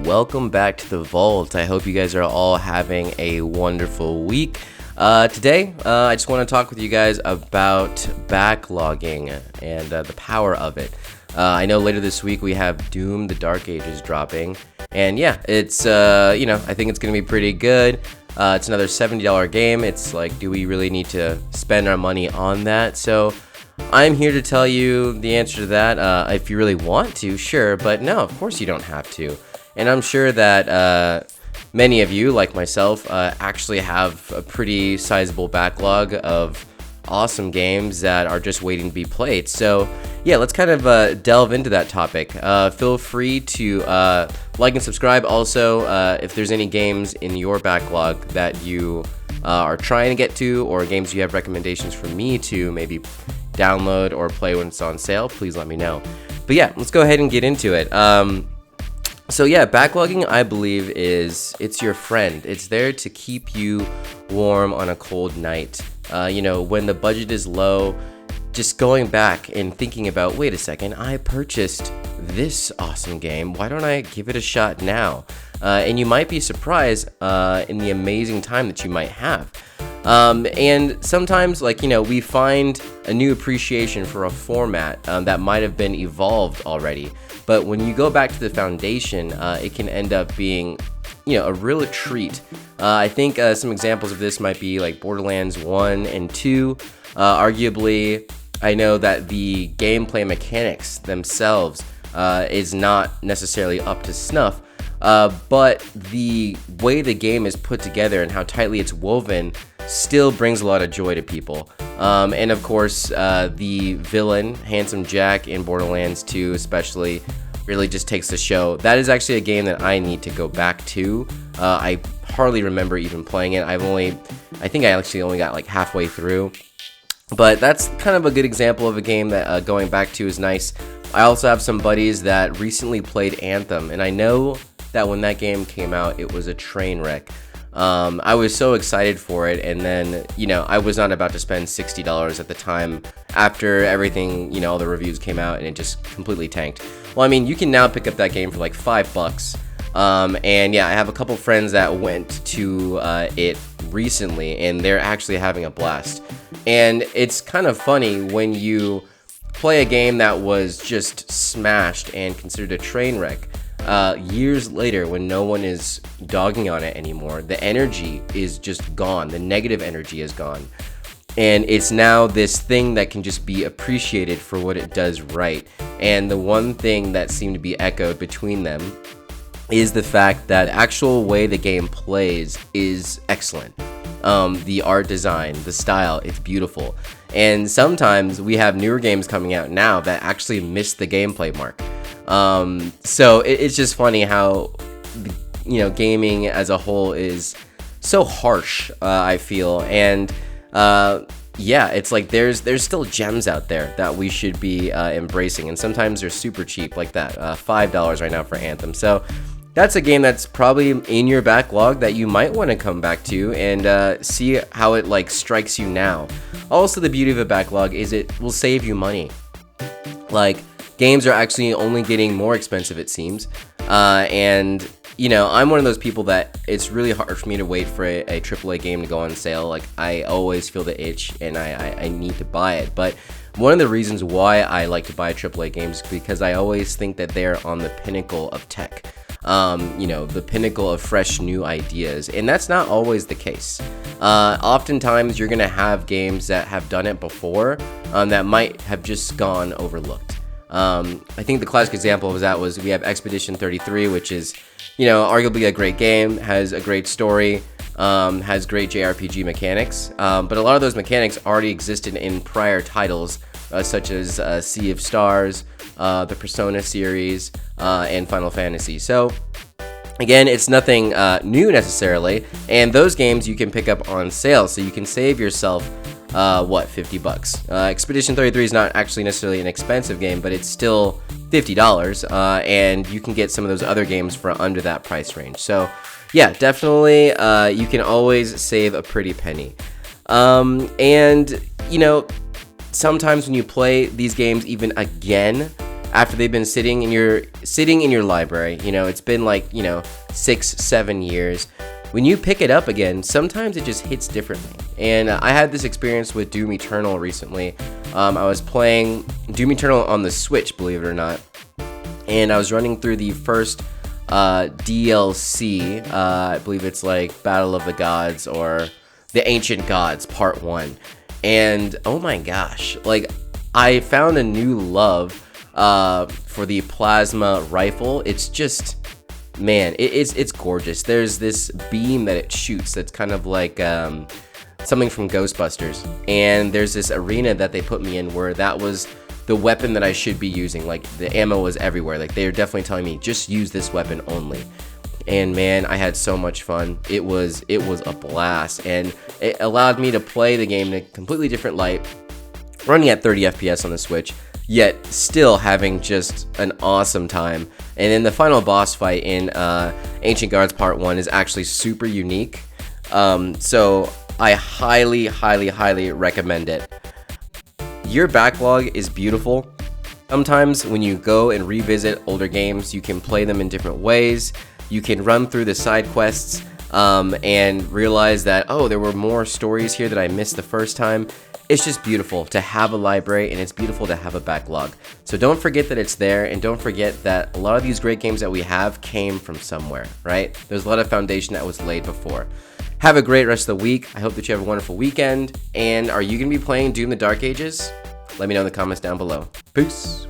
welcome back to the Vault. I hope you guys are all having a wonderful week. Today, I just want to talk with you guys about backlogging and the power of it. I know later this week we have Doom: The Dark Ages dropping, and yeah, it's I think it's gonna be pretty good. It's another $70 game. It's like, do we really need to spend our money on that? So I'm here to tell you the answer to that. If you really want to, sure, but no, of course you don't have to. And I'm sure that many of you, like myself, actually have a pretty sizable backlog of awesome games that are just waiting to be played. So yeah, let's kind of delve into that topic. Feel free to like and subscribe. Also, if there's any games in your backlog that you are trying to get to, or games you have recommendations for me to maybe download or play when it's on sale, please let me know. But yeah, let's go ahead and get into it. So yeah, backlogging, I believe, it's your friend. It's there to keep you warm on a cold night. When the budget is low, just going back and thinking about, wait a second, I purchased this awesome game. Why don't I give it a shot now? And you might be surprised in the amazing time that you might have. And sometimes, we find a new appreciation for a format that might have been evolved already. But when you go back to the foundation, it can end up being, a real treat. I think some examples of this might be like Borderlands 1 and 2. Arguably, I know that the gameplay mechanics themselves is not necessarily up to snuff. But the way the game is put together and how tightly it's woven still brings a lot of joy to people. And of course, the villain, Handsome Jack in Borderlands 2 especially, really just takes the show. That is actually a game that I need to go back to. I hardly remember even playing it. I think I actually only got like halfway through. But that's kind of a good example of a game that going back to is nice. I also have some buddies that recently played Anthem, and I know that when that game came out, it was a train wreck. I was so excited for it, and then, I was not about to spend $60 at the time after everything, all the reviews came out, and it just completely tanked. Well, I mean, you can now pick up that game for like $5. And yeah, I have a couple friends that went to it recently, and they're actually having a blast. And it's kind of funny when you play a game that was just smashed and considered a train wreck. Years later, when no one is dogging on it anymore, the energy is just gone. The negative energy is gone. And it's now this thing that can just be appreciated for what it does right. And the one thing that seemed to be echoed between them is the fact that actual way the game plays is excellent. The art design, the style, it's beautiful. And sometimes we have newer games coming out now that actually miss the gameplay mark. So it's just funny how, gaming as a whole is so harsh, I feel. And, it's like there's still gems out there that we should be embracing. And sometimes they're super cheap like that, $5 right now for Anthem. So that's a game that's probably in your backlog that you might want to come back to and see how it strikes you now. Also, the beauty of a backlog is it will save you money. Games are actually only getting more expensive, it seems. And, I'm one of those people that it's really hard for me to wait for a AAA game to go on sale. I always feel the itch and I need to buy it. But one of the reasons why I like to buy AAA games is because I always think that they're on the pinnacle of tech. The pinnacle of fresh new ideas. And that's not always the case. Oftentimes, you're going to have games that have done it before that might have just gone overlooked. I think the classic example of that was we have Expedition 33, which is, arguably a great game, has a great story, has great JRPG mechanics, but a lot of those mechanics already existed in prior titles, such as Sea of Stars, the Persona series, and Final Fantasy. So again, it's nothing new necessarily, and those games you can pick up on sale, so you can save yourself $50. Expedition 33 is not actually necessarily an expensive game, but it's still $50, and you can get some of those other games for under that price range. So yeah, definitely, you can always save a pretty penny. And sometimes when you play these games even again after they've been sitting in your library. You know, it's been like, 6-7 years. When you pick it up again, sometimes it just hits differently. And I had this experience with Doom Eternal recently. I was playing Doom Eternal on the Switch, believe it or not. And I was running through the first DLC. I believe it's like Battle of the Gods or the Ancient Gods Part 1. And oh my gosh, like I found a new love for the plasma rifle. It's just, man, it's gorgeous. There's this beam that it shoots that's kind of like something from Ghostbusters. And there's this arena that they put me in where that was the weapon that I should be using. Like the ammo was everywhere. Like they were definitely telling me, just use this weapon only. And man, I had so much fun. It was a blast, and it allowed me to play the game in a completely different light, running at 30 FPS on the Switch, yet still having just an awesome time. And then the final boss fight in Ancient Gods Part 1 is actually super unique. So I highly, highly, highly recommend it. Your backlog is beautiful. Sometimes when you go and revisit older games, you can play them in different ways. You can run through the side quests and realize that, oh, there were more stories here that I missed the first time. It's just beautiful to have a library, and it's beautiful to have a backlog. So don't forget that it's there, and don't forget that a lot of these great games that we have came from somewhere, right? There's a lot of foundation that was laid before. Have a great rest of the week. I hope that you have a wonderful weekend. And are you going to be playing Doom the Dark Ages? Let me know in the comments down below. Peace.